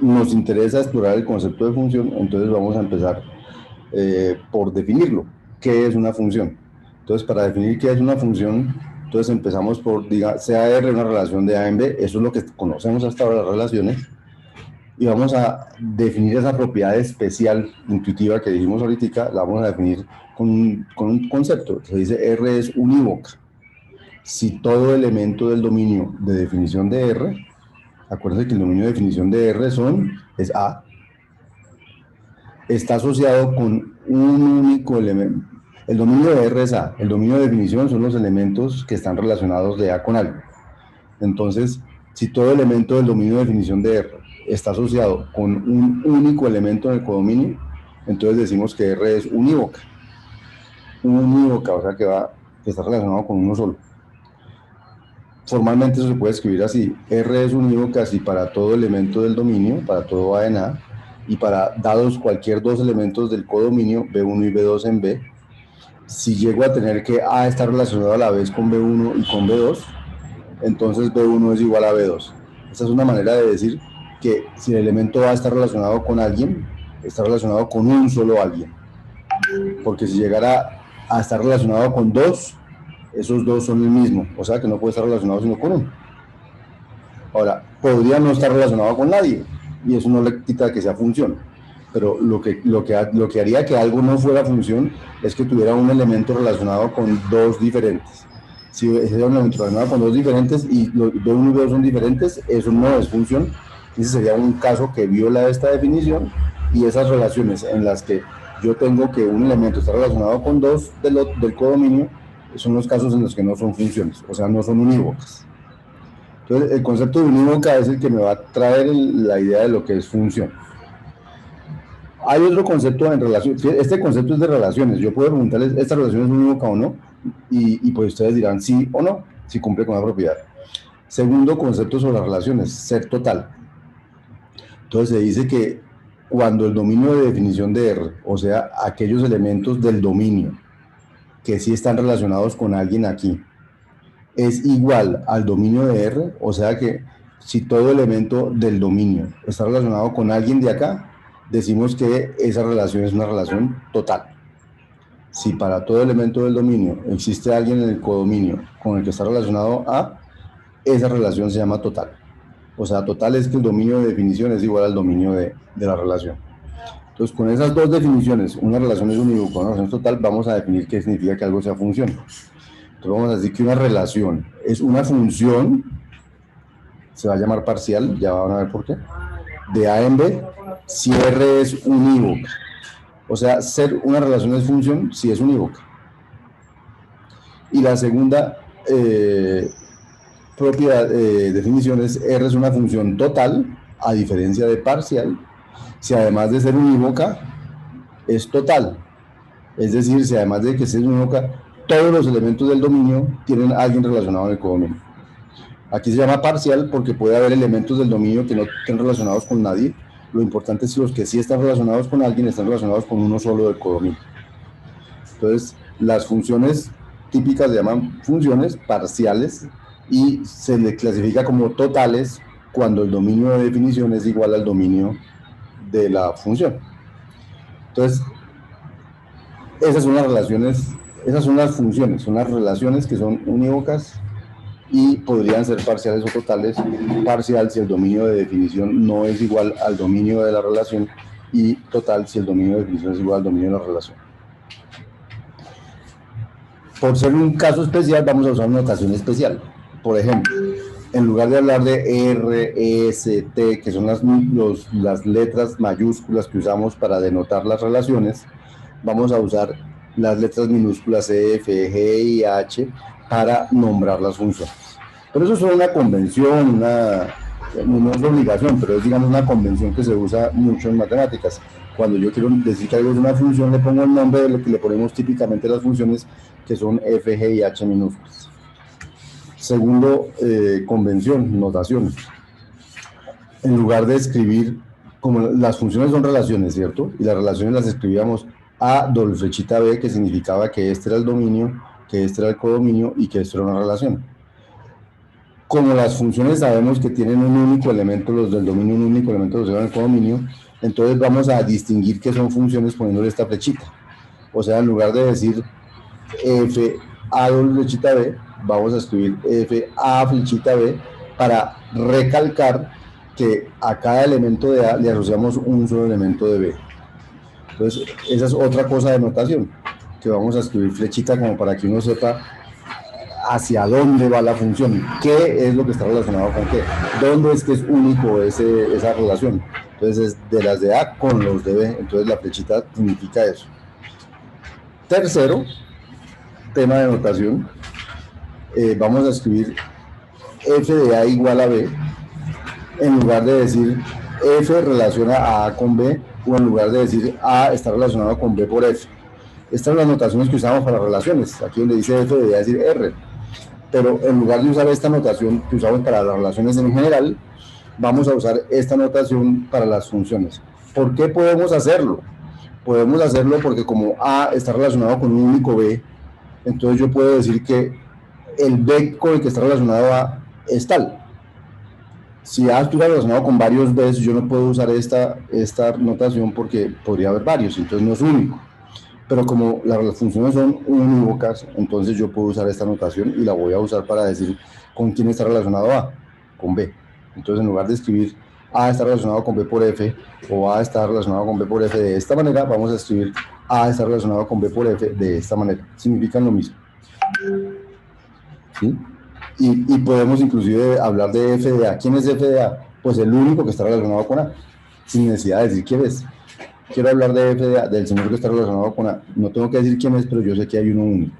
nos interesa explorar el concepto de función, entonces vamos a empezar por definirlo. ¿Qué es una función? Entonces, para definir qué es una función, entonces empezamos por, diga, sea R una relación de A en B, eso es lo que conocemos hasta ahora, las relaciones, y vamos a definir esa propiedad especial intuitiva que dijimos ahorita, la vamos a definir con un concepto. Se dice R es unívoca. Si todo elemento del dominio de definición de R, acuérdense que el dominio de definición de R es A, está asociado con un único elemento. El dominio de R es A, el dominio de definición son los elementos que están relacionados de A con algo. Entonces, si todo elemento del dominio de definición de R está asociado con un único elemento en el codominio, entonces decimos que R es unívoca. Unívoca, o sea que está relacionado con uno solo. Formalmente eso se puede escribir así: R es unívoca si para todo elemento del dominio, para todo A en A, y para dados cualquier dos elementos del codominio, B1 y B2 en B, si llego a tener que A está relacionado a la vez con B1 y con B2, entonces B1 es igual a B2. Esta es una manera de decir que si el elemento A está relacionado con alguien, está relacionado con un solo alguien. Porque si llegara a estar relacionado con dos, esos dos son el mismo, o sea que no puede estar relacionado sino con uno. Ahora, podría no estar relacionado con nadie, y eso no le quita que sea función, pero lo que haría que algo no fuera función es que tuviera un elemento relacionado con dos diferentes. Si es un elemento relacionado con dos diferentes y los B1 y B2 son diferentes, eso no es función. Ese sería un caso que viola esta definición, y esas relaciones en las que yo tengo que un elemento está relacionado con dos del codominio son los casos en los que no son funciones, o sea, no son unívocas. Entonces, el concepto de unívoca es el que me va a traer la idea de lo que es función. Hay otro concepto en relación, este concepto es de relaciones. Yo puedo preguntarles, ¿esta relación es unívoca o no? Y pues ustedes dirán sí o no, si cumple con la propiedad. Segundo concepto sobre las relaciones, ser total. Entonces se dice que cuando el dominio de definición de R, o sea, aquellos elementos del dominio que sí están relacionados con alguien aquí, es igual al dominio de R, o sea que si todo elemento del dominio está relacionado con alguien de acá, decimos que esa relación es una relación total. Si para todo elemento del dominio existe alguien en el codominio con el que está relacionado a, esa relación se llama total. O sea, total es que el dominio de definición es igual al dominio de la relación. Entonces, con esas dos definiciones, una relación es unívoca, una relación es total, vamos a definir qué significa que algo sea función. Entonces, vamos a decir que una relación es una función, se va a llamar parcial, ya van a ver por qué, de A en B, si R es unívoca. O sea, ser una relación es función si es unívoca. Y la segunda propiedad, definición es R es una función total, a diferencia de parcial, si además de ser unívoca, es total. Es decir, si además de que sea unívoca, todos los elementos del dominio tienen a alguien relacionado en el codominio. Aquí se llama parcial porque puede haber elementos del dominio que no estén relacionados con nadie. Lo importante es que los que sí están relacionados con alguien están relacionados con uno solo del codominio. Entonces, las funciones típicas se llaman funciones parciales y se le clasifica como totales cuando el dominio de definición es igual al dominio de la función. Entonces, esas son las relaciones, esas son las funciones, son las relaciones que son unívocas y podrían ser parciales o totales. Parcial si el dominio de definición no es igual al dominio de la relación, y total si el dominio de definición es igual al dominio de la relación. Por ser un caso especial, vamos a usar una notación especial. Por ejemplo, en lugar de hablar de R, S, T, que son las letras mayúsculas que usamos para denotar las relaciones, vamos a usar las letras minúsculas E, F, G y H para nombrar las funciones. Pero eso es una convención, no es obligación, pero es, digamos, una convención que se usa mucho en matemáticas. Cuando yo quiero decir que algo es una función, le pongo el nombre de lo que le ponemos típicamente a las funciones, que son F, G y H minúsculas. Segundo, convención, notación. En lugar de escribir, como las funciones son relaciones, ¿cierto? Y las relaciones las escribíamos A doble flechita B, que significaba que este era el dominio, que este era el codominio y que esto era una relación. Como las funciones sabemos que tienen un único elemento, los del dominio, un único elemento, los del codominio, entonces vamos a distinguir que son funciones poniéndole esta flechita. O sea, en lugar de decir f a doble flechita b, vamos a escribir f a flechita b para recalcar que a cada elemento de a le asociamos un solo elemento de b. Entonces, esa es otra cosa de notación, que vamos a escribir flechita como para que uno sepa hacia dónde va la función, qué es lo que está relacionado con qué, dónde es que es único esa relación. Entonces, es de las de A con los de B, entonces la flechita significa eso. Tercero, tema de notación, vamos a escribir f de A igual a B, en lugar de decir f relaciona a con B, o en lugar de decir A está relacionado con B por F. Estas son las notaciones que usamos para relaciones, aquí donde dice f debería decir R. Pero en lugar de usar esta notación que usamos para las relaciones en general, vamos a usar esta notación para las funciones. ¿Por qué podemos hacerlo? Podemos hacerlo porque como A está relacionado con un único B, entonces yo puedo decir que el B con el que está relacionado A es tal. Si A estuviera relacionado con varios Bs, yo no puedo usar esta notación porque podría haber varios, entonces no es único. Pero como las funciones son unívocas, entonces yo puedo usar esta notación y la voy a usar para decir con quién está relacionado A, con B. Entonces, en lugar de escribir A está relacionado con B por F o A está relacionado con B por F de esta manera, vamos a escribir A está relacionado con B por F de esta manera. Significan lo mismo. ¿Sí? Y podemos inclusive hablar de F de A. ¿Quién es F de A? Pues el único que está relacionado con A, sin necesidad de decir quién es. Quiero hablar de F de A, del señor que está relacionado con A. No tengo que decir quién es, pero yo sé que hay uno único.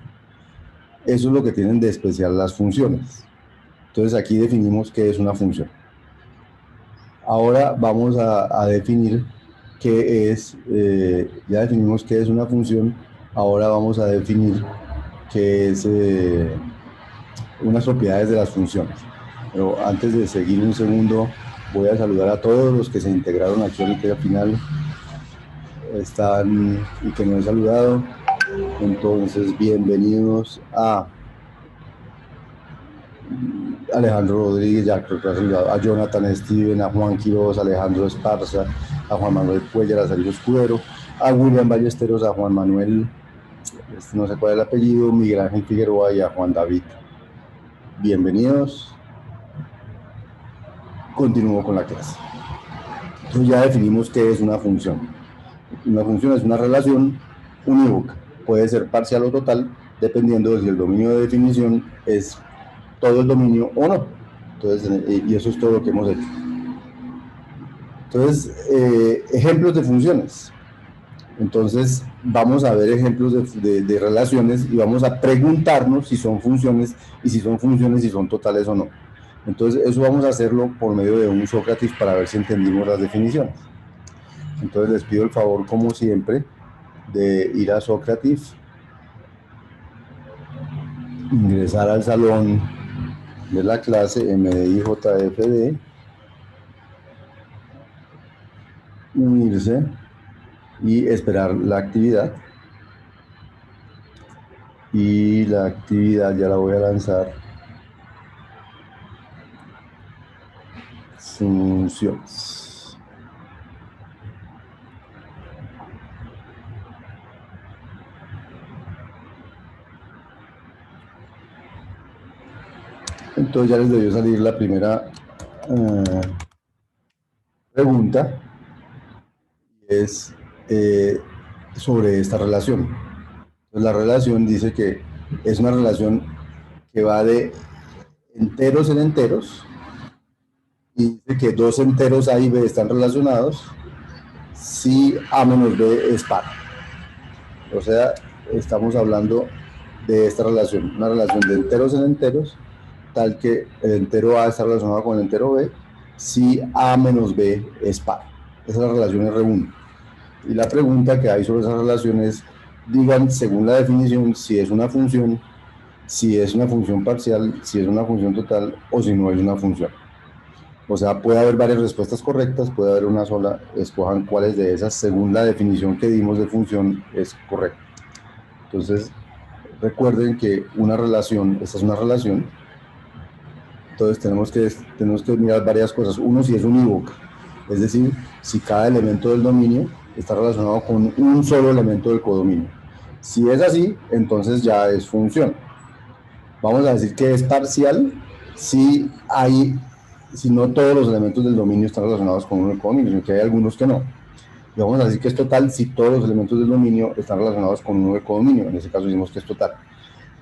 Eso es lo que tienen de especial las funciones. Entonces aquí definimos qué es una función. Ahora vamos a definir qué es, ya definimos qué es una función, ahora vamos a definir qué es unas propiedades de las funciones. Pero antes de seguir un segundo, voy a saludar a todos los que se integraron aquí ahorita al final están y que no he saludado. Entonces, bienvenidos a Alejandro Rodríguez, ya creo que ha saludado, a Jonathan Steven, a Juan Quiroz, a Alejandro Esparza, a Juan Manuel Cuellar, a Sergio Escudero, a William Ballesteros, a Juan Manuel, no sé cuál es el apellido, Miguel Ángel Figueroa y a Juan David. Bienvenidos. Continúo con la clase. Entonces ya definimos qué es una función. Una función es una relación unívoca. Puede ser parcial o total, dependiendo de si el dominio de definición es todo el dominio o no. Entonces, y eso es todo lo que hemos hecho. Entonces, ejemplos de funciones. Entonces, vamos a ver ejemplos de relaciones y vamos a preguntarnos si son funciones y si son funciones, si son totales o no. Entonces, eso vamos a hacerlo por medio de un Sócrates para ver si entendimos las definiciones. Entonces, les pido el favor, como siempre, de ir a Sócrates, ingresar al salón de la clase MDIJFD, unirse y esperar la actividad. Y la actividad ya la voy a lanzar. Funciones. Entonces ya les debió salir la primera pregunta. Es sobre esta relación. Entonces, la relación dice que es una relación que va de enteros en enteros y dice que dos enteros A y B están relacionados si A menos B es par. O sea, estamos hablando de esta relación, una relación de enteros en enteros, tal que el entero A está relacionado con el entero B si A menos B es par. Esa es la relación R1. Y la pregunta que hay sobre esas relaciones, digan según la definición si es una función, si es una función parcial, si es una función total o si no es una función. O sea, puede haber varias respuestas correctas, puede haber una sola, escojan cuáles de esas según la definición que dimos de función es correcta. Entonces, recuerden que una relación, esta es una relación, Entonces tenemos que mirar varias cosas. Uno, si es unívoca, es decir, si cada elemento del dominio está relacionado con un solo elemento del codominio. Si es así, entonces ya es función. Vamos a decir que es parcial si no todos los elementos del dominio están relacionados con uno del codominio, sino que hay algunos que no. Y vamos a decir que es total si todos los elementos del dominio están relacionados con uno del codominio. En ese caso decimos que es total.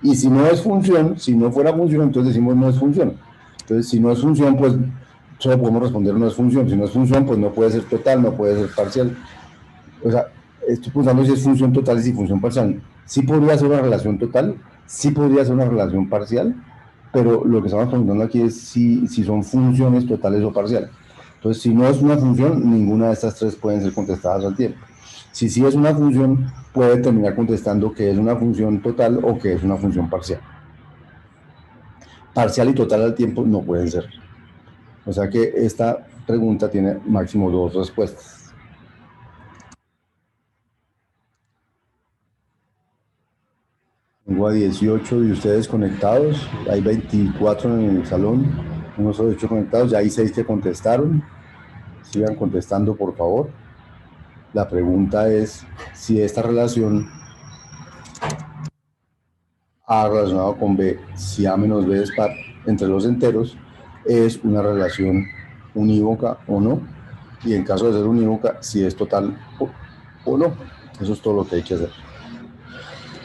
Y si no es función, si no fuera función, entonces decimos no es función. Entonces, si no es función, pues solo podemos responder no es función. Si no es función, pues no puede ser total, no puede ser parcial. O sea, estoy pensando si es función total y si función parcial. Sí podría ser una relación total, sí podría ser una relación parcial, pero lo que estamos preguntando aquí es si son funciones totales o parciales. Entonces, si no es una función, ninguna de estas tres pueden ser contestadas al tiempo. Si sí es una función, puede terminar contestando que es una función total o que es una función parcial. Parcial y total al tiempo no pueden ser. O sea que esta pregunta tiene máximo dos respuestas. Tengo a 18 de ustedes conectados, hay 24 en el salón, unos 8 conectados, ya hay 6 que contestaron. Sigan contestando, por favor. La pregunta es si esta relación A relacionado con B, si A menos B es par entre los enteros, es una relación unívoca o no, y en caso de ser unívoca, si es total o no. Eso es todo lo que hay que hacer.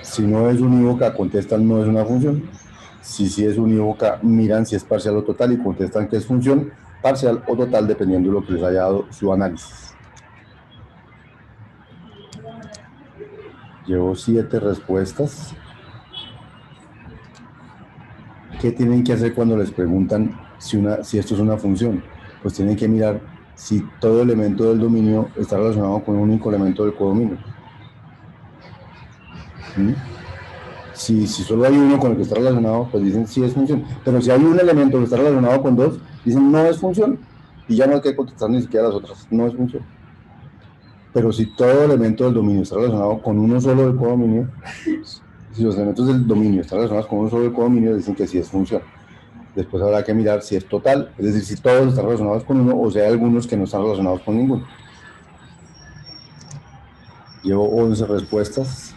Si no es unívoca, contestan no es una función. Si sí es unívoca, miran si es parcial o total y contestan que es función parcial o total, dependiendo de lo que les haya dado su análisis. Llevo 7 respuestas. ¿Qué tienen que hacer cuando les preguntan si esto es una función? Pues tienen que mirar si todo elemento del dominio está relacionado con un único elemento del codominio. ¿Mm? Si solo hay uno con el que está relacionado, pues dicen sí es función. Pero si hay un elemento que está relacionado con dos, dicen no es función. Y ya no hay que contestar ni siquiera las otras, no es función. Pero si todo elemento del dominio está relacionado con uno solo del codominio, si los elementos del dominio están relacionados con uno solo del codominio, dicen que sí es función. Después habrá que mirar si es total, es decir, si todos están relacionados con uno o si hay algunos que no están relacionados con ninguno. Llevo 11 respuestas.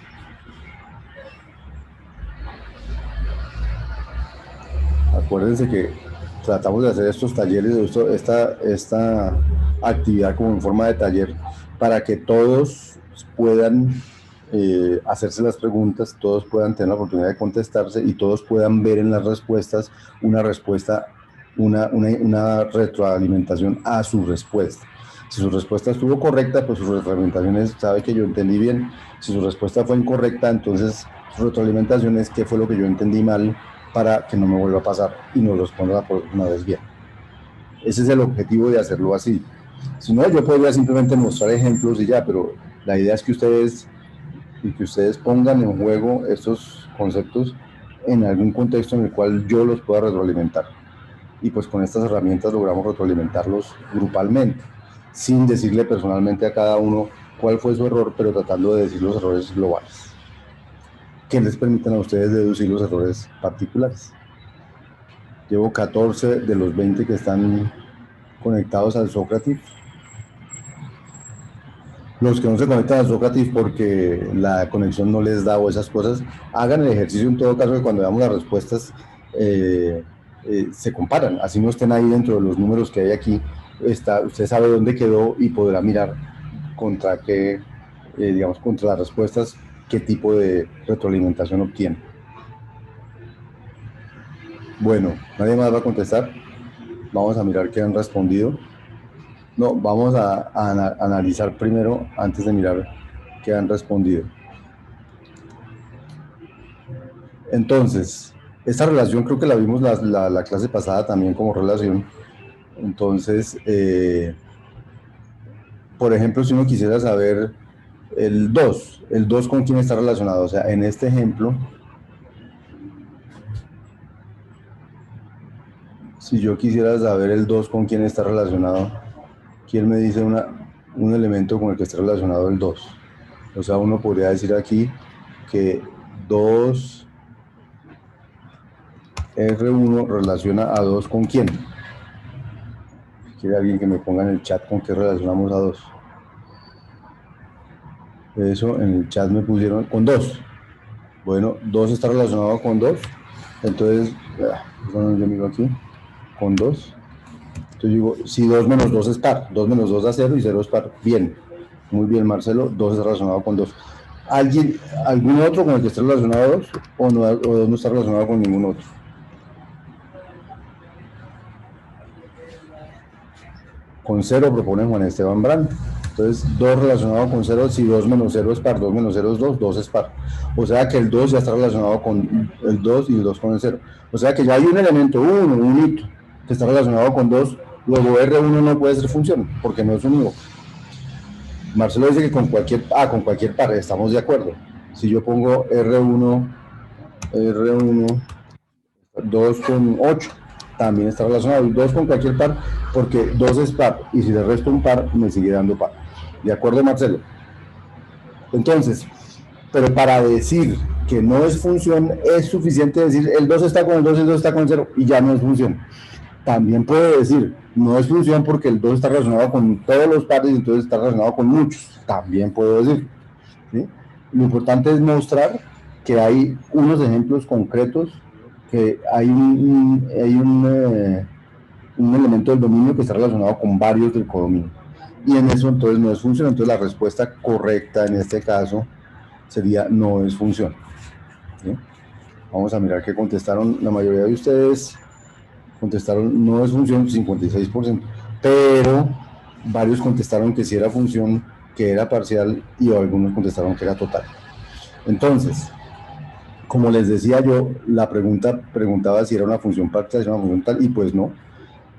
Acuérdense que tratamos de hacer estos talleres, esta actividad como en forma de taller, para que todos puedan hacerse las preguntas, todos puedan tener la oportunidad de contestarse y todos puedan ver en las respuestas una respuesta, una retroalimentación a su respuesta. Si su respuesta estuvo correcta, pues su retroalimentación es, sabe que yo entendí bien. Si su respuesta fue incorrecta, entonces su retroalimentación es qué fue lo que yo entendí mal para que no me vuelva a pasar y nos responda por una vez bien. Ese es el objetivo de hacerlo así. Si no, yo podría simplemente mostrar ejemplos y ya, pero la idea es que ustedes pongan en juego estos conceptos en algún contexto en el cual yo los pueda retroalimentar. Y pues con estas herramientas logramos retroalimentarlos grupalmente, sin decirle personalmente a cada uno cuál fue su error, pero tratando de decir los errores globales, que les permitan a ustedes deducir los errores particulares. Llevo 14 de los 20 que están conectados al Sócrates. Los que no se conectan al Sócrates porque la conexión no les da o esas cosas, hagan el ejercicio en todo caso que cuando veamos las respuestas se comparan, así no estén ahí dentro de los números que hay aquí, usted sabe dónde quedó y podrá mirar contra qué, digamos, contra las respuestas, qué tipo de retroalimentación obtiene. Bueno, ¿nadie más va a contestar? Vamos a mirar qué han respondido. No, vamos a analizar primero antes de mirar qué han respondido. Entonces, esta relación creo que la vimos la clase pasada también como relación. Entonces, por ejemplo, si uno quisiera saber el 2 con quién está relacionado, o sea, en este ejemplo, si yo quisiera saber el 2 con quién está relacionado, ¿quién me dice un elemento con el que está relacionado el 2? O sea, uno podría decir aquí que 2 R1 relaciona a 2 con quién. ¿Quiere alguien que me ponga en el chat con qué relacionamos a 2? Eso en el chat me pusieron con 2. Bueno, 2 está relacionado con 2. Entonces, bueno, yo miro aquí, con 2. Entonces digo, si 2 menos 2 es par, 2 menos 2 da 0 y 0 es par. Bien, muy bien, Marcelo, 2 está relacionado con 2. ¿Alguien, algún otro con el que esté relacionado a 2? ¿O no, o 2 no está relacionado con ningún otro? Con 0 propone Juan Esteban Brand. Entonces, 2 relacionado con 0, si 2 menos 0 es par, 2 menos 0 es 2, 2 es par. O sea que el 2 ya está relacionado con el 2 y el 2 con el 0. O sea que ya hay un elemento, un hito, que está relacionado con 2. Luego R1 no puede ser función, porque no es unívoco. Marcelo dice que con cualquier par, estamos de acuerdo. Si yo pongo R1, 2 con 8, también está relacionado. Y 2 con cualquier par, porque 2 es par. Y si le resto un par, me sigue dando par. ¿De acuerdo, Marcelo? Entonces, pero para decir que no es función, es suficiente decir el 2 está con el 2 y el 2 está con el 0 y ya no es función. También puedo decir, no es función porque el 2 está relacionado con todos los pares y entonces está relacionado con muchos. También puedo decir. ¿Sí? Lo importante es mostrar que hay unos ejemplos concretos, que hay un elemento del dominio que está relacionado con varios del codominio. Y en eso entonces no es función, entonces la respuesta correcta en este caso sería no es función. ¿Sí? Vamos a mirar qué contestaron. La mayoría de ustedes contestaron no es función, 56%, pero varios contestaron que sí era función, que era parcial y algunos contestaron que era total. Entonces, como les decía yo, la pregunta preguntaba si era una función parcial, si era una función tal, y pues no.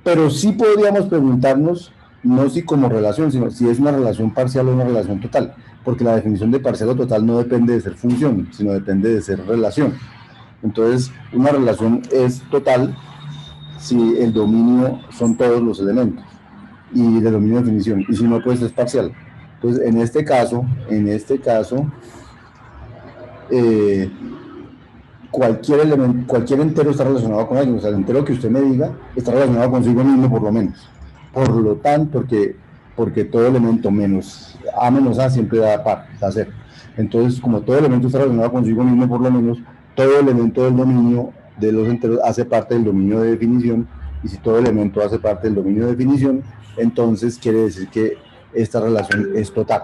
Pero sí podríamos preguntarnos, no si como relación, sino si es una relación parcial o una relación total, porque la definición de parcial o total no depende de ser función, sino depende de ser relación. Entonces, una relación es total si el dominio son todos los elementos y de dominio de definición, y si no, pues es parcial. Entonces, eh, cualquier elemento, cualquier entero está relacionado con alguien. O sea, el entero que usted me diga está relacionado consigo mismo, por lo menos. Por lo tanto, porque todo elemento menos A siempre da par, da cero. Entonces, como todo elemento está relacionado consigo mismo, por lo menos, todo elemento del dominio de los enteros hace parte del dominio de definición. Y si todo elemento hace parte del dominio de definición, entonces quiere decir que esta relación es total.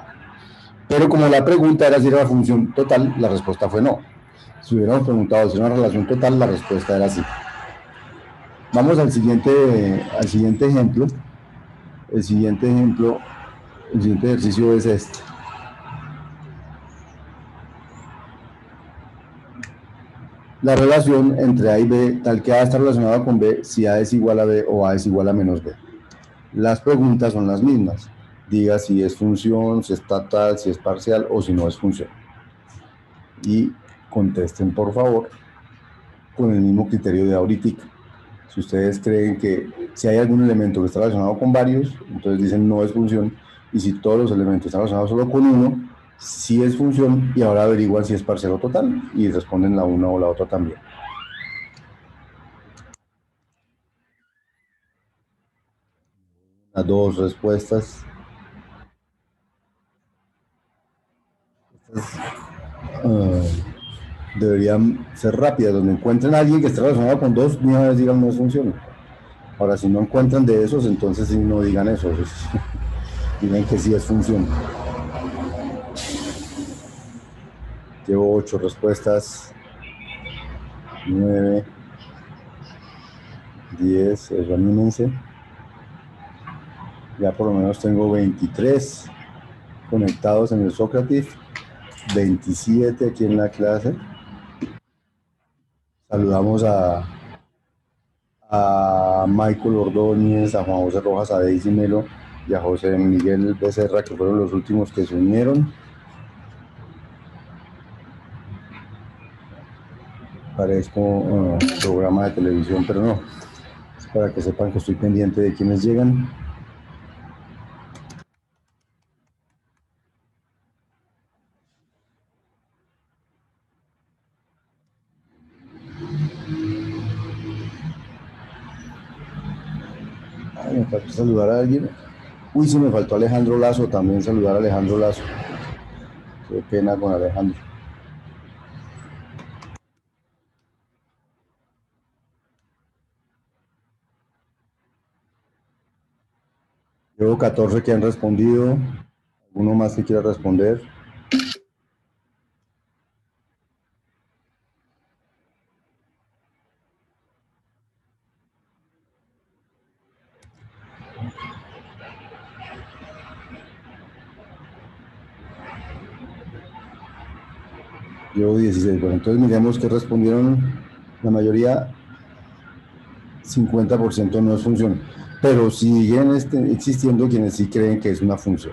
Pero como la pregunta era si era una función total, la respuesta fue no. Si hubiéramos preguntado si era una relación total, la respuesta era sí. Vamos al siguiente ejemplo. El siguiente ejemplo, el siguiente ejercicio es este. La relación entre A y B, tal que A está relacionada con B, si A es igual a B o A es igual a menos B. Las preguntas son las mismas. Diga si es función, si es total, si es parcial o si no es función. Y contesten, por favor, con el mismo criterio de ahorita. Si ustedes creen que si hay algún elemento que está relacionado con varios, entonces dicen no es función, y si todos los elementos están relacionados solo con uno, sí es función, y ahora averiguan si es parcial o total, y responden la una o la otra también. Las dos respuestas. uh, Deberían ser rápidas, donde encuentren a alguien que esté relacionado con dos, ni una vez digan no es función. Ahora, si no encuentran de esos, entonces sí no digan eso, digan que sí es función. Llevo 8 respuestas, 9, 10, examínense. Ya por lo menos tengo 23 conectados en el Sócrates, 27 aquí en la clase. Saludamos a Michael Ordóñez, a Juan José Rojas, a Daisy Melo y a José Miguel Becerra, que fueron los últimos que se unieron. Parezco programa de televisión, pero no. Es para que sepan que estoy pendiente de quienes llegan. Me faltó saludar a alguien. Uy, sí, me faltó Alejandro Lazo, también saludar a Alejandro Lazo. Qué pena con Alejandro. Llevo 14 que han respondido. ¿Alguno más que quiera responder? Llevo 16. Bueno, entonces miremos qué respondieron. La mayoría, 50% no es función. Pero siguen existiendo quienes sí creen que es una función.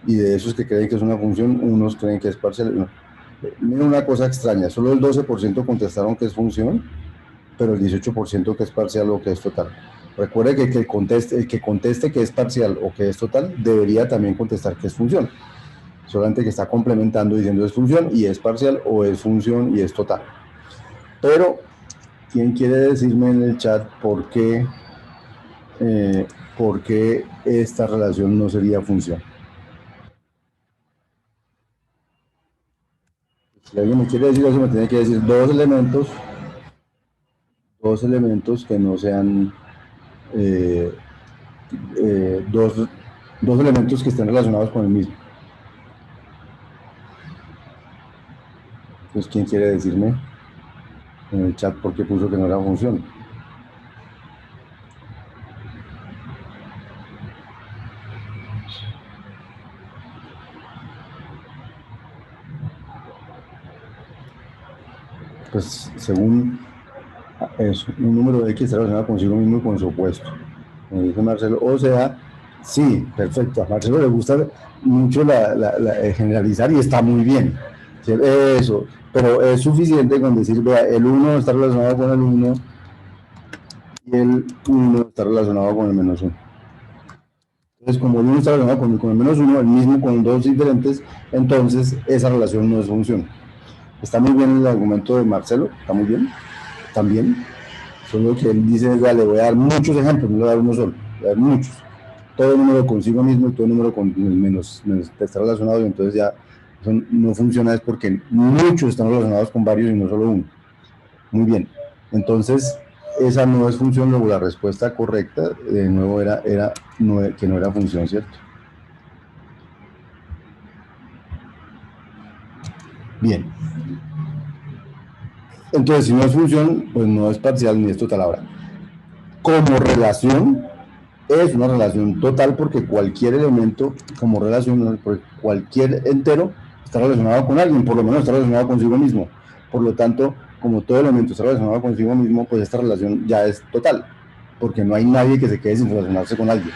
Y de esos que creen que es una función, unos creen que es parcial. No. Mira una cosa extraña, solo el 12% contestaron que es función, pero el 18% que es parcial o que es total. Recuerde que el que conteste que es parcial o que es total debería también contestar que es función. Solamente que está complementando diciendo es función y es parcial o es función y es total. Pero, ¿quién quiere decirme en el chat por qué esta relación no sería función? Si alguien me quiere decir eso, me tiene que decir dos elementos que no sean eh, eh, dos, dos elementos que estén relacionados con el mismo. Entonces, ¿quién quiere decirme en el chat por qué puso que no era función? Pues según es un número X está relacionado consigo mismo y con su opuesto. Me dice Marcelo, o sea, sí, perfecto. A Marcelo le gusta mucho generalizar y está muy bien. ¿Sí? Eso, pero es suficiente con decir, vea, el uno está relacionado con el uno y el uno está relacionado con el menos uno. Entonces, como el uno está relacionado con el menos uno, el mismo con dos diferentes, entonces esa relación no es función. Está muy bien el argumento de Marcelo, está muy bien, también. Solo que él dice, le voy a dar muchos ejemplos, no le voy a dar uno solo, le voy a dar muchos. Todo número consigo mismo y todo número con menos está relacionado y entonces ya eso no funciona es porque muchos están relacionados con varios y no solo uno. Muy bien. Entonces, esa no es función, luego la respuesta correcta de nuevo era no, que no era función, ¿cierto? Bien. Entonces, si no es función, pues no es parcial ni es total. Ahora, como relación, es una relación total porque cualquier elemento, como relación, cualquier entero, está relacionado con alguien, por lo menos está relacionado consigo mismo. Por lo tanto, como todo elemento está relacionado consigo mismo, pues esta relación ya es total, porque no hay nadie que se quede sin relacionarse con alguien.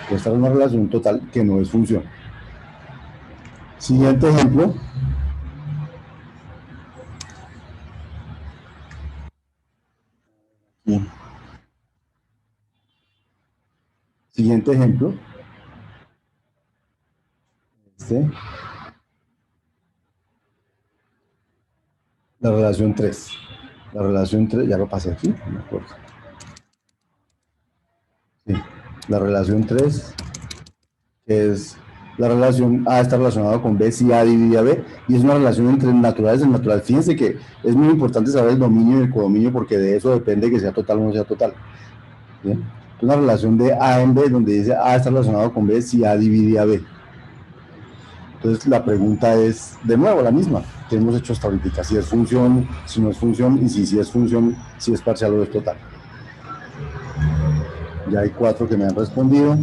Pues esta es una relación total que no es función. Siguiente ejemplo. Siguiente ejemplo. Este, la relación 3. La relación 3, ya lo pasé aquí, no me acuerdo. Sí. La relación 3, que es la relación A está relacionado con B si A divide a B, y es una relación entre naturales y natural. Fíjense que es muy importante saber el dominio y el codominio porque de eso depende que sea total o no sea total. ¿Sí? Es una relación de A en B donde dice A está relacionado con B si A divide a B. Entonces la pregunta es de nuevo la misma que hemos hecho hasta ahorita, si es función, si no es función y si es función, si es parcial o es total. Ya hay 4 que me han respondido.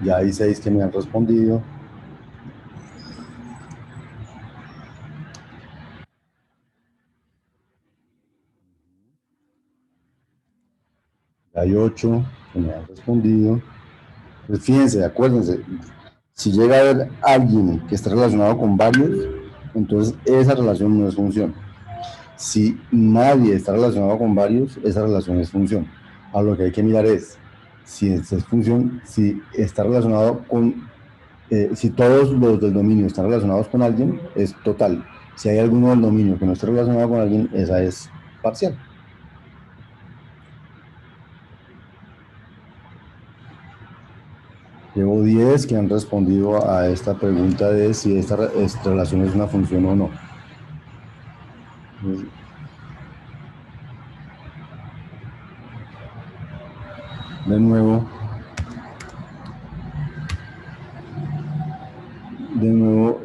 Ya hay 6 que me han respondido. Ya hay 8 que me han respondido. Pues fíjense, acuérdense, si llega a haber alguien que está relacionado con varios, entonces esa relación no es función. Si nadie está relacionado con varios, esa relación es función. A lo que hay que mirar es si es función, si está relacionado con, si todos los del dominio están relacionados con alguien, es total. Si hay alguno del dominio que no esté relacionado con alguien, esa es parcial. Llevo 10 que han respondido a esta pregunta de si esta relación es una función o no. De nuevo,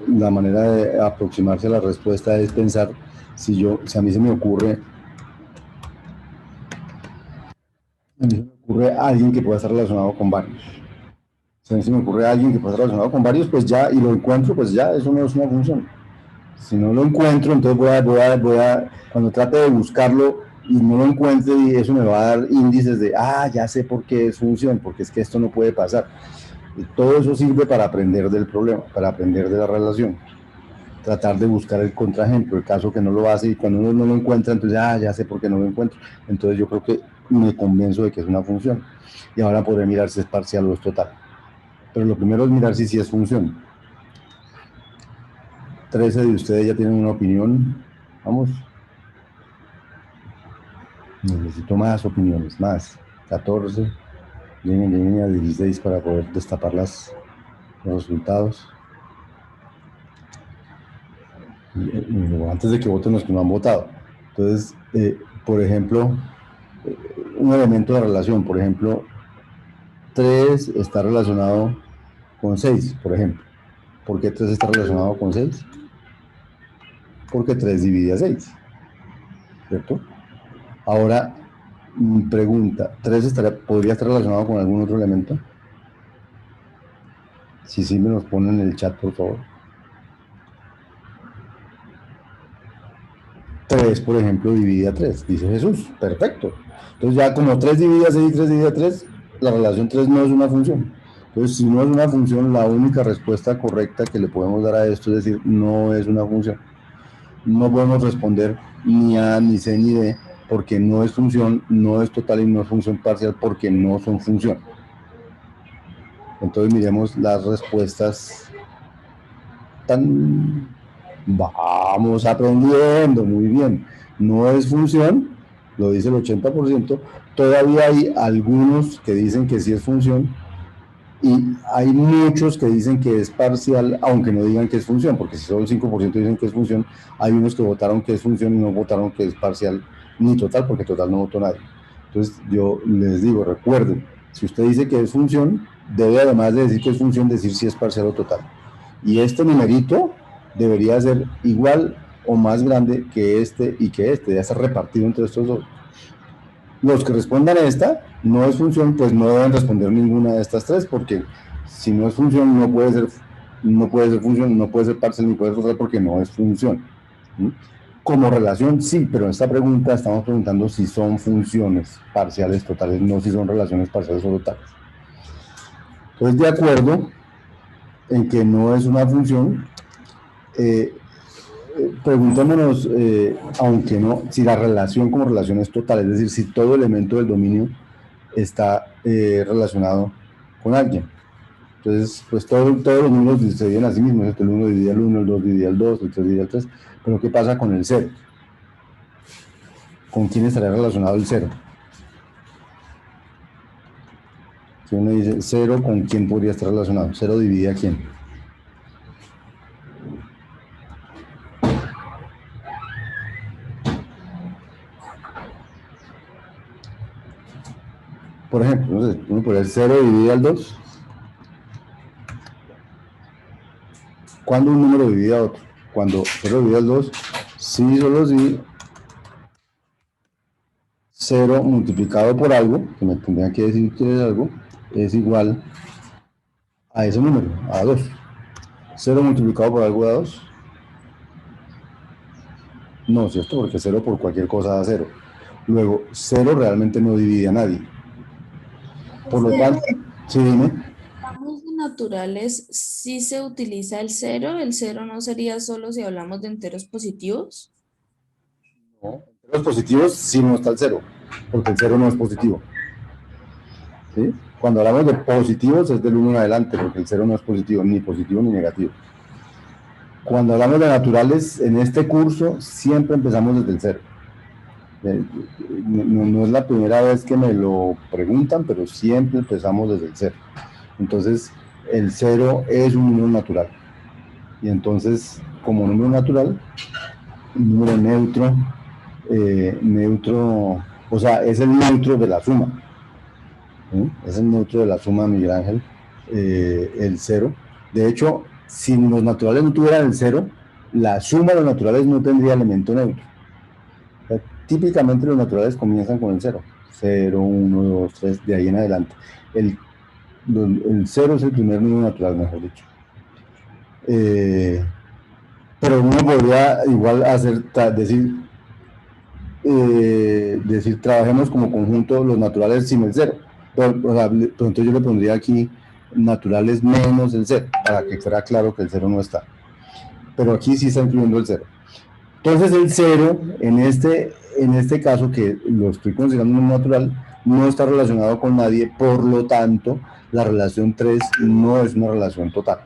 la manera de aproximarse a la respuesta es pensar si a mí se me ocurre, alguien que pueda estar relacionado con varios. Si a mí se me ocurre alguien que pueda estar relacionado con varios, pues ya, y lo encuentro, pues ya, eso no es una función. Si no lo encuentro, entonces cuando trate de buscarlo y no lo encuentre, y eso me va a dar índices de, ya sé por qué es función, porque es que esto no puede pasar. Y todo eso sirve para aprender del problema, para aprender de la relación. Tratar de buscar el contraejemplo, el caso que no lo hace, y cuando uno no lo encuentra, entonces, ya sé por qué no lo encuentro. Entonces yo creo que me convenzo de que es una función. Y ahora podré mirar si es parcial o es total. Pero lo primero es mirar si sí es función. 13 de ustedes ya tienen una opinión. Vamos. Necesito más opiniones, más. 14. Lleguen a 16 para poder destapar los resultados. Antes de que voten los que no han votado. Entonces, por ejemplo, un elemento de relación, por ejemplo, 3 está relacionado con 6, por ejemplo. ¿Por qué 3 está relacionado con 6? Porque 3 divide a 6, ¿cierto? Ahora, pregunta, ¿3 podría estar relacionado con algún otro elemento? Si sí, me los ponen en el chat, por favor. 3, por ejemplo, divide a 3, dice Jesús. Perfecto. Entonces ya como 3 divide a 6 y 3 divide a 3, la relación 3 no es una función. Entonces, si no es una función, la única respuesta correcta que le podemos dar a esto es decir, no es una función. No podemos responder ni A, ni C, ni D, porque no es función, no es total y no es función parcial, porque no son función. Entonces miremos las respuestas. Vamos aprendiendo, muy bien. No es función, lo dice el 80%. Todavía hay algunos que dicen que sí es función y hay muchos que dicen que es parcial, aunque no digan que es función, porque si solo el 5% dicen que es función, hay unos que votaron que es función y no votaron que es parcial ni total, porque total no votó nadie. Entonces yo les digo, recuerden, si usted dice que es función, debe además de decir que es función, decir si es parcial o total. Y este numerito debería ser igual o más grande que este y que este, ya está repartido entre estos dos. Los que respondan a esta, no es función, pues no deben responder ninguna de estas tres, porque si no es función, no puede ser función, no puede ser parcial ni puede ser total, porque no es función. ¿Sí? Como relación, sí, pero en esta pregunta estamos preguntando si son funciones parciales, totales, no si son relaciones parciales o totales. Entonces, de acuerdo en que no es una función, preguntémonos, aunque no, si la relación como relación es total, es decir, si todo elemento del dominio está relacionado con alguien. Entonces, pues todos los números se dividen a sí mismos, el 1 divide al 1, el 2 divide al 2, el 3 divide al 3, pero ¿qué pasa con el 0? ¿Con quién estaría relacionado el 0? Si uno dice 0, ¿con quién podría estar relacionado? 0 divide a quién. Por ejemplo, no sé, uno podría decir 0 divide al 2. ¿Cuándo un número divide a otro? Cuando 0 divide al 2, sí, solo si 0 multiplicado por algo, que me tendría que decir que es algo, es igual a ese número, a 2. 0 multiplicado por algo da 2. No, ¿cierto? Porque 0 por cualquier cosa da 0. Luego, 0 realmente no divide a nadie. Por lo tanto, sí, dime. Hablamos de naturales, si se utiliza el cero no sería solo si hablamos de enteros positivos. No, los positivos sí no está el 0, porque el 0 no es positivo. ¿Sí? Cuando hablamos de positivos es del 1 en adelante, porque el 0 no es positivo ni negativo. Cuando hablamos de naturales, en este curso siempre empezamos desde el 0. No es la primera vez que me lo preguntan, pero siempre empezamos desde el 0. Entonces, el 0 es un número natural. Y entonces, como número natural, un número neutro, o sea, es el neutro de la suma. ¿Sí? Es el neutro de la suma, Miguel Ángel, el 0. De hecho, si los naturales no tuvieran el 0, la suma de los naturales no tendría elemento neutro. O sea, típicamente los naturales comienzan con el 0. 0, 1, 2, 3, de ahí en adelante. El 0 es el primer número natural, mejor dicho. Pero uno podría igual decir, trabajemos como conjunto los naturales sin el 0. Pero, o sea, entonces yo le pondría aquí naturales menos el 0, para que fuera claro que el 0 no está. Pero aquí sí está incluyendo el 0. Entonces el 0, en este caso, que lo estoy considerando un natural, no está relacionado con nadie, por lo tanto, la relación 3 no es una relación total.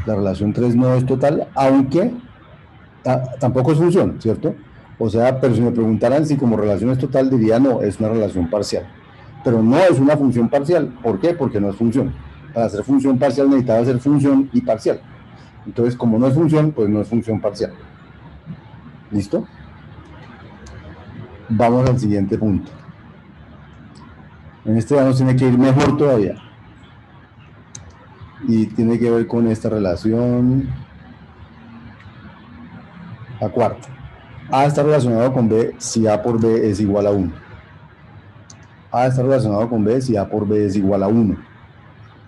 La relación 3 no es total, aunque tampoco es función, ¿cierto? O sea, pero si me preguntaran si como relación es total, diría no, es una relación parcial. Pero no es una función parcial. ¿Por qué? Porque no es función. Para hacer función parcial necesitaba ser función y parcial. Entonces, como no es función, pues no es función parcial. ¿Listo? Vamos al siguiente punto. En este ya nos tiene que ir mejor todavía. Y tiene que ver con esta relación. La cuarta. A está relacionado con B si A por B es igual a 1. A está relacionado con B si A por B es igual a 1.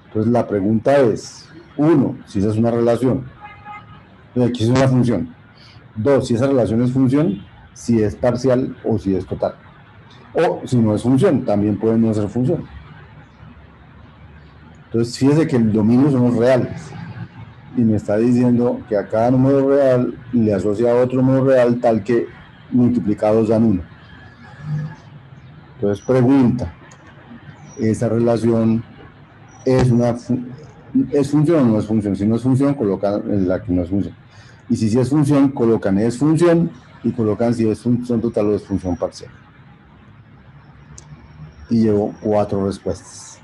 Entonces la pregunta es, 1, si esa es una relación. Aquí es una función. 2, si esa relación es función, si es parcial o si es total. O si no es función, también puede no ser función. Entonces fíjese que el dominio son los reales. Y me está diciendo que a cada número real le asocia a otro número real tal que multiplicados dan 1. Entonces pregunta, ¿esa relación es función o no es función? Si no es función, colocan la que no es función. Y si sí es función, colocan es función y colocan si es función total o es función parcial. Y llevo 4 respuestas.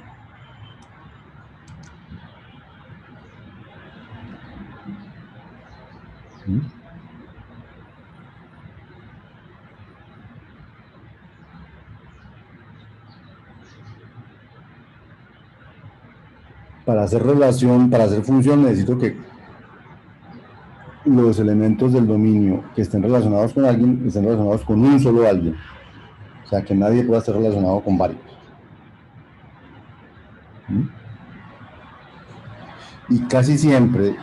Para hacer relación, para hacer función, necesito que los elementos del dominio que estén relacionados con alguien estén relacionados con un solo alguien. O sea, que nadie pueda estar relacionado con varios. Y casi siempre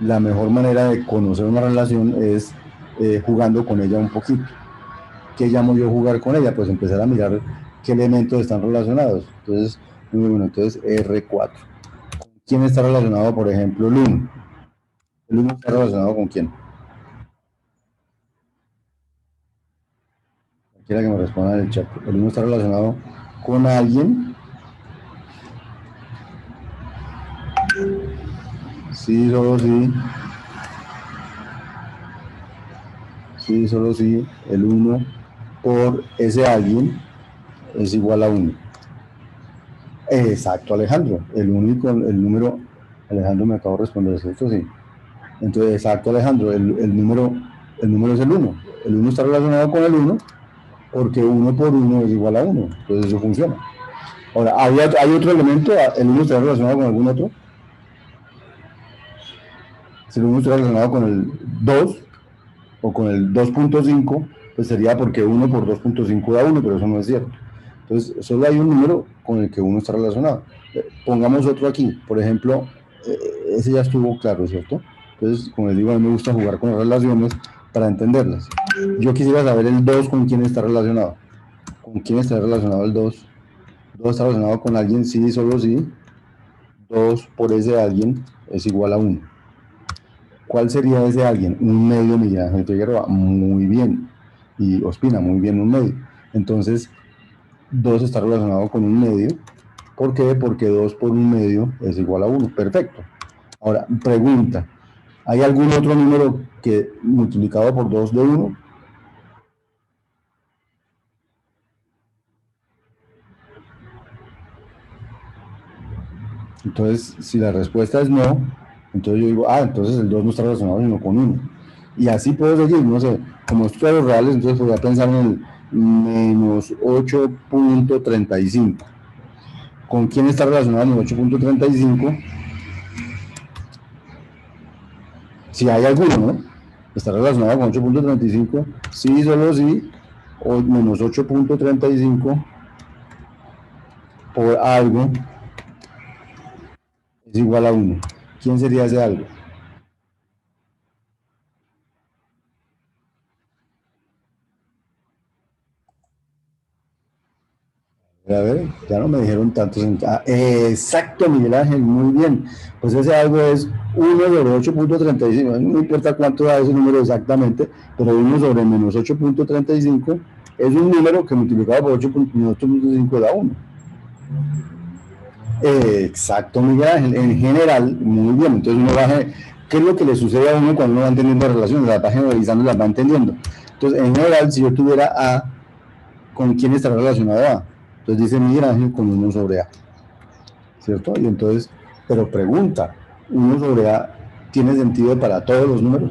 la mejor manera de conocer una relación es jugando con ella un poquito. ¿Qué llamo yo jugar con ella? Pues empezar a mirar qué elementos están relacionados. Entonces, entonces R4. ¿Quién está relacionado, por ejemplo, el 1? ¿El 1 está relacionado con quién? Quiera que me responda en el chat. ¿El 1 está relacionado con alguien? Sí, solo sí. Sí, solo sí. El 1 por ese alguien es igual a 1. Exacto, Alejandro. El único, el número, Alejandro me acabo de responder, ¿cierto? Sí. Entonces, exacto, Alejandro, el número es el 1. El 1 está relacionado con el 1 porque 1 por 1 es igual a 1. Entonces eso funciona. Ahora, ¿hay otro elemento? ¿El 1 está relacionado con algún otro? Si el 1 está relacionado con el 2 o con el 2.5, pues sería porque 1 por 2.5 da 1, pero eso no es cierto. Entonces, solo hay un número con el que 1 está relacionado. Pongamos otro aquí. Por ejemplo, ese ya estuvo claro, ¿cierto? Entonces, como les digo, a mí me gusta jugar con las relaciones para entenderlas. Yo quisiera saber el 2 con quién está relacionado. ¿Con quién está relacionado el 2? 2 está relacionado con alguien, sí, solo sí. 2 por ese alguien es igual a 1. ¿Cuál sería ese alguien? Un medio Miguel Ángel Figueroa. Muy bien. Y Ospina, muy bien, un medio. Entonces, 2 está relacionado con un medio. ¿Por qué? Porque 2 por un medio es igual a 1. Perfecto. Ahora, pregunta. ¿Hay algún otro número que multiplicado por 2 de 1? Entonces, si la respuesta es no, entonces yo digo, entonces el 2 no está relacionado sino con uno. Y así puedo seguir, no sé, como estos son los reales, entonces voy a pensar en el menos 8.35. ¿Con quién está relacionado el 8.35? Si hay alguno, ¿no? Está relacionado con 8.35, sí, solo sí, o menos 8.35 por algo es igual a uno. ¿Quién sería ese algo? A ver, ya no me dijeron tantos. Exacto, Miguel Ángel, muy bien. Pues ese algo es 1 sobre 8.35. No importa cuánto da ese número exactamente, pero 1 sobre menos 8.35 es un número que multiplicado por 8.5 da 1. Exacto, Miguel Ángel. En general, muy bien. Entonces uno va a... ¿Qué es lo que le sucede a uno cuando uno va entendiendo las relaciones? Las va generalizando, las va entendiendo. Entonces, en general, si yo tuviera A, ¿con quién está relacionado A? Entonces dice Miguel Ángel con 1 sobre A. ¿Cierto? Y entonces, pero pregunta, 1 sobre A tiene sentido para todos los números.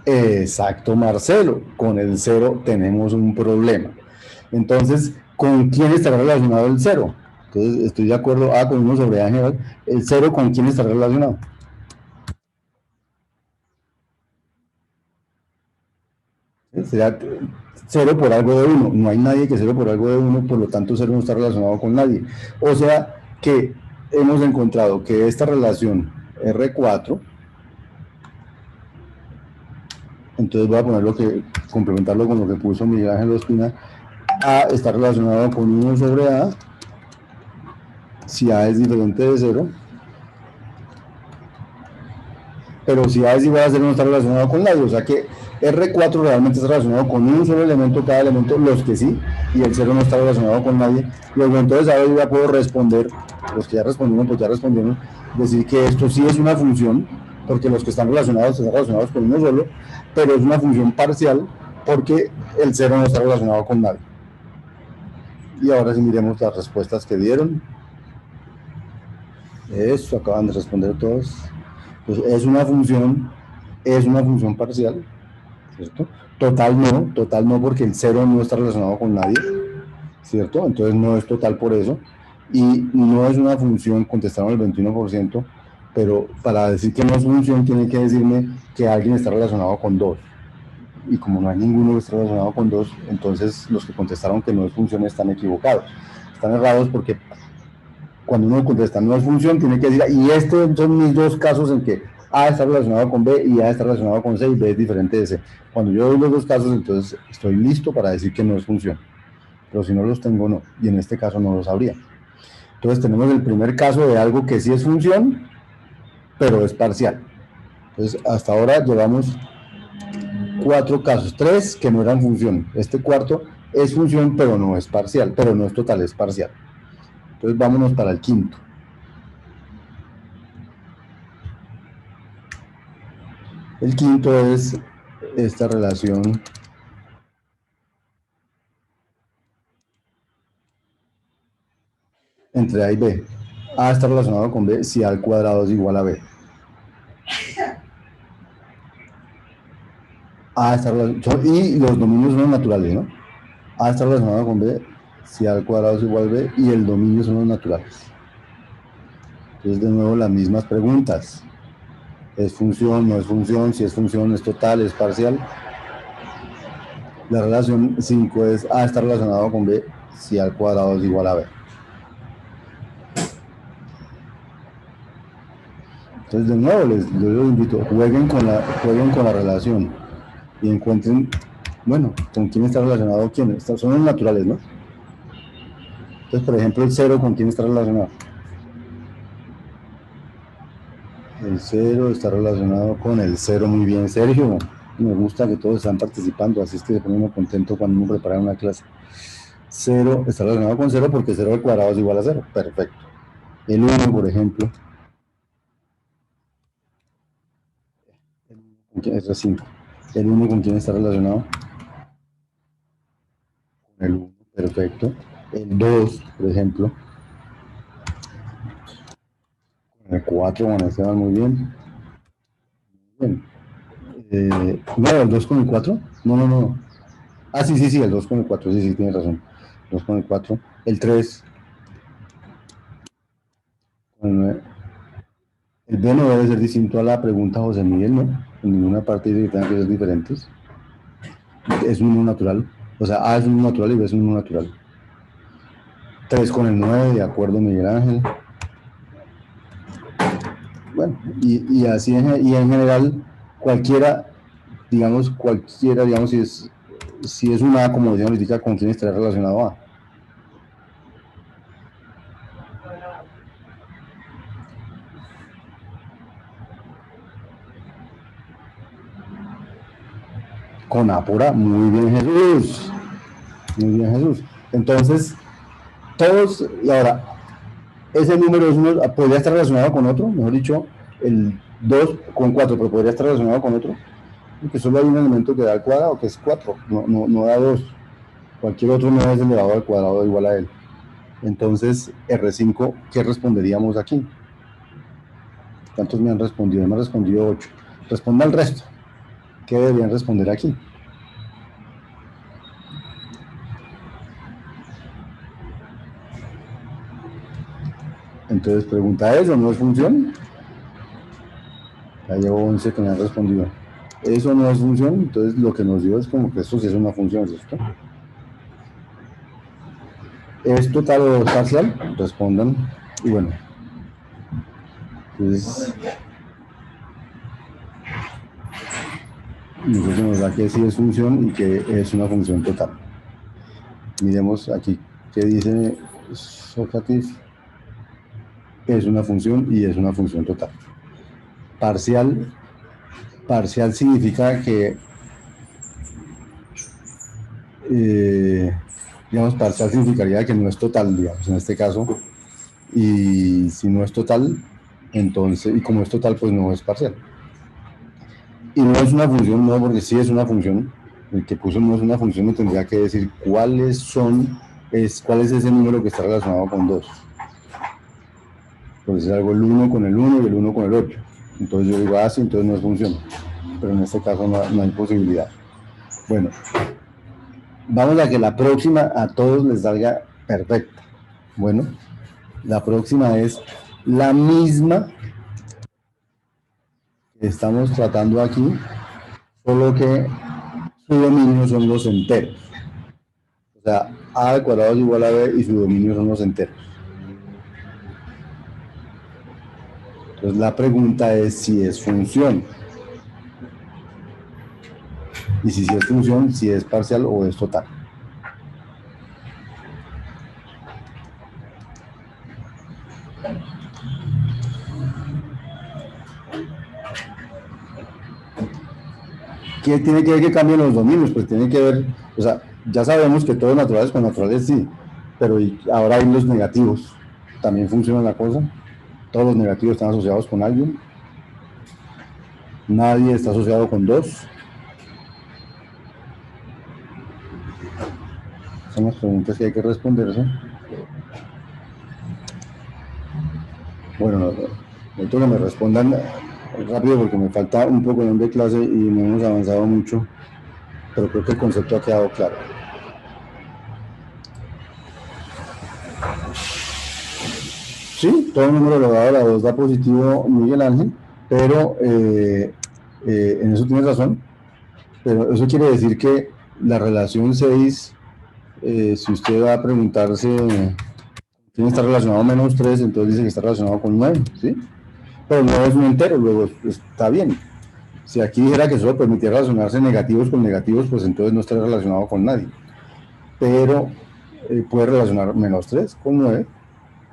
Exacto, Marcelo, con el cero tenemos un problema. Entonces, ¿con quién estará relacionado el cero? Entonces, estoy de acuerdo, con 1 sobre A en general. ¿El cero con quién estará relacionado? Será cero por algo de uno. No hay nadie que cero por algo de uno, por lo tanto cero no está relacionado con nadie. O sea que hemos encontrado que esta relación R4, entonces voy a ponerlo que, complementarlo con lo que puso Miguel Ángel Ospina, A está relacionado con 1 sobre A, si A es diferente de cero, pero si A es igual a cero no está relacionado con nadie, o sea que R4 realmente está relacionado con un solo elemento, cada elemento, los que sí, y el cero no está relacionado con nadie. Luego entonces ahora yo ya puedo responder, los que ya respondieron, pues ya respondieron, decir que esto sí es una función, porque los que están relacionados con uno solo, pero es una función parcial, porque el cero no está relacionado con nadie. Y ahora sí miremos las respuestas que dieron. Eso, acaban de responder todos. Pues es una función parcial, ¿cierto? Total no, porque el cero no está relacionado con nadie, ¿cierto? Entonces no es total por eso. Y no es una función, contestaron el 21%, pero para decir que no es función tiene que decirme que alguien está relacionado con dos. Y como no hay ninguno que esté relacionado con dos, entonces los que contestaron que no es función están equivocados. Están errados porque cuando uno contesta no es función, tiene que decir, y estos son mis dos casos en que A está relacionado con B y A está relacionado con C y B es diferente de C. Cuando yo doy los dos casos, entonces estoy listo para decir que no es función. Pero si no los tengo, no. Y en este caso no lo sabría. Entonces tenemos el primer caso de algo que sí es función, pero es parcial. Entonces hasta ahora llevamos 4 casos, 3 que no eran función. Este cuarto es función, pero no es parcial, pero no es total, es parcial. Entonces vámonos para el quinto. El quinto es esta relación entre A y B. A está relacionado con B si A al cuadrado es igual a B. A está y los dominios son los naturales, ¿no? A está relacionado con B si A al cuadrado es igual a B y el dominio son los naturales. Entonces, de nuevo, las mismas preguntas. ¿Es función, no es función? Si es función, ¿es total, es parcial? La relación 5 es A está relacionado con B si A al cuadrado es igual a B. Entonces, de nuevo, yo los invito, jueguen con la relación y encuentren, bueno, con quién está relacionado quién. Son los naturales, ¿no? Entonces, por ejemplo, el cero, ¿con quién está relacionado? El cero está relacionado con el cero. Muy bien, Sergio. Me gusta que todos están participando, así es que se pone uno contento cuando uno prepara una clase. Cero está relacionado con cero porque cero al cuadrado es igual a cero. Perfecto. El uno, por ejemplo. R5. ¿El 1 con quién está relacionado? Con el 1, perfecto. El 2, por ejemplo. Con el 4, bueno, este va muy bien. Bien. No, el 2 con el 4. No, no, no. Ah, sí, sí, sí, el 2 con el 4, sí, sí, tienes razón. 2 con el 4. El 3 con el 9. El B no debe ser distinto a la pregunta José Miguel, ¿no? En ninguna parte dice que tengan que ser diferentes. Es un número natural. O sea, A es un número natural y B es un número natural. 3 con el 9, de acuerdo, Miguel Ángel. Bueno, y así y en general, cualquiera, digamos, si es una, como decía ahorita, con quién estará relacionado A. Con A por A. Muy bien, Jesús. Muy bien, Jesús. Entonces, todos, y ahora, ese número es uno, podría estar relacionado con otro, mejor dicho, el 2 con 4, pero podría estar relacionado con otro, porque solo hay un elemento que da al cuadrado, que es 4, no da 2. Cualquier otro no es elevado al cuadrado igual a él. Entonces, R5, ¿qué responderíamos aquí? ¿Cuántos me han respondido? Me han respondido 8. Responda al resto. ¿Qué deberían responder aquí? Entonces, pregunta eso, ¿no es función? Ya llevo 11 que me han respondido. Eso no es función, entonces lo que nos dio es como que esto sí es una función, ¿cierto? ¿Es total o parcial? Respondan. Y bueno, entonces nosotros nos da que sí es función y que es una función total. Miremos aquí qué dice Sócrates. Es una función y es una función total. Parcial, parcial significa que, digamos, parcial significaría que no es total, digamos, en este caso. Y si no es total, entonces, y como es total, pues no es parcial. Y no es una función, no, porque sí es una función. El que puso no es una función, me tendría que decir cuál es ese número que está relacionado con 2. Pues es algo el 1 con el 1 y el 1 con el 8. Entonces yo digo, ah, sí, entonces no es función. Pero en este caso no hay posibilidad. Bueno, vamos a que la próxima a todos les salga perfecta. Bueno, la próxima es la misma que estamos tratando aquí, solo que su dominio son los enteros. O sea, a al cuadrado es igual a b y su dominio son los enteros. Entonces la pregunta es si es función. Y si es función, si es parcial o es total. ¿Qué tiene que ver que cambien los dominios? Pues tiene que ver, o sea, ya sabemos que todos naturales con naturales sí, pero ahora hay los negativos. También funciona la cosa. Todos los negativos están asociados con alguien. Nadie está asociado con 2. Son las preguntas que hay que responderse. Bueno, necesito que me respondan rápido porque me falta un poco de clase y no hemos avanzado mucho, pero creo que el concepto ha quedado claro. Sí, todo número elevado a la 2 da positivo Miguel Ángel, pero en eso tienes razón, pero eso quiere decir que la relación 6, si usted va a preguntarse quién está relacionado menos 3, entonces dice que está relacionado con 9, ¿sí? Pero 9 es un entero, luego está bien. Si aquí dijera que solo permitía relacionarse negativos con negativos, pues entonces no estaría relacionado con nadie. Pero puede relacionar menos 3 con 9,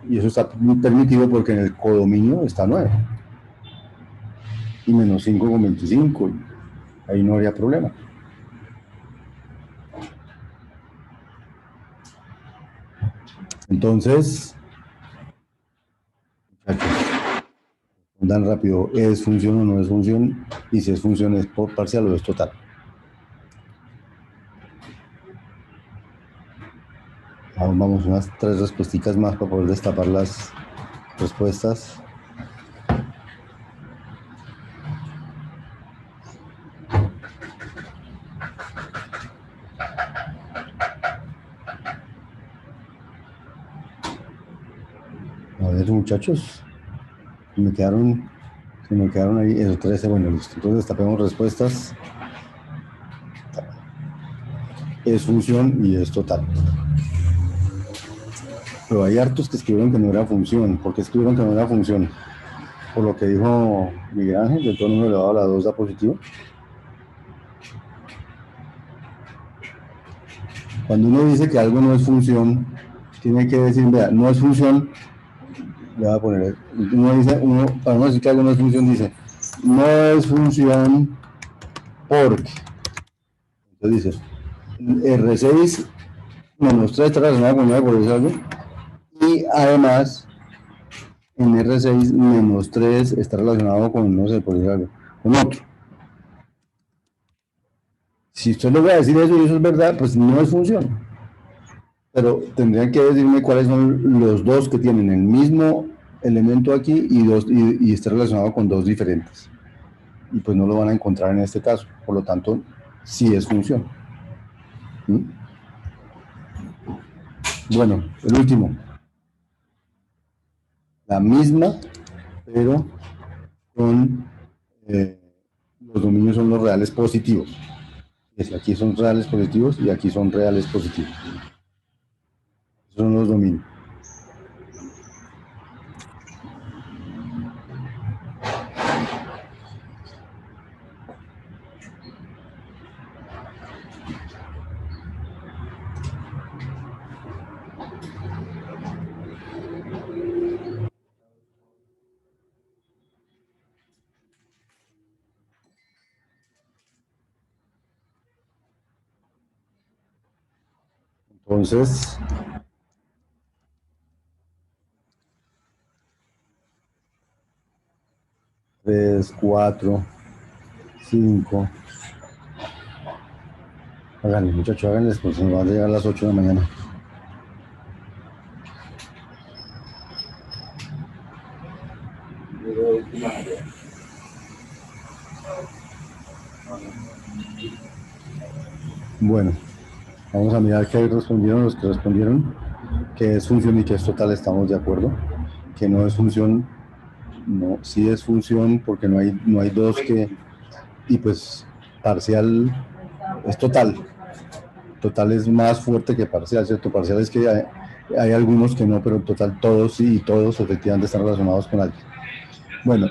y eso está permitido porque en el codominio está 9. Y menos 5 con 25. Ahí no habría problema. Entonces, Dan rápido, ¿es función o no es función? Y si es función, ¿es parcial o es total? Vamos, unas 3 respuestas más para poder destapar las respuestas. A ver, muchachos, se me quedaron ahí, esos 13, bueno, listo. Entonces destapemos respuestas. Es función y es total. Pero hay hartos que escribieron que no era función. ¿Por qué escribieron que no era función? Por lo que dijo Miguel Ángel, del todo número elevado a la 2 da positivo. Cuando uno dice que algo no es función, tiene que decir, vea, no es función, le voy a poner, para no decir que algo no es función, dice, no es función porque. Entonces dice, R6 menos 3 está relacionado con 9 por eso algo, y además en R6 menos 3 está relacionado con, no sé, por decir algo, con otro. Si usted logra decir eso y eso es verdad, pues no es función. Pero tendrían que decirme cuáles son los dos que tienen el mismo elemento aquí y está relacionado con dos diferentes. Y pues no lo van a encontrar en este caso. Por lo tanto, sí es función. ¿Mm? Bueno, el último. La misma, pero con los dominios son los reales positivos. Aquí son reales positivos y aquí son reales positivos. Esos son los dominios. Entonces, 3, 4, 5. Háganle, muchachos, háganles, pues nos van a llegar a las 8 de la mañana. Bueno, vamos a mirar qué respondieron los que respondieron, que es función y que es total, estamos de acuerdo. Que no es función, no, sí es función porque no hay dos que, y pues parcial es total. Total es más fuerte que parcial, ¿cierto? Parcial es que hay algunos que no, pero total todos sí y todos efectivamente están relacionados con alguien. Bueno,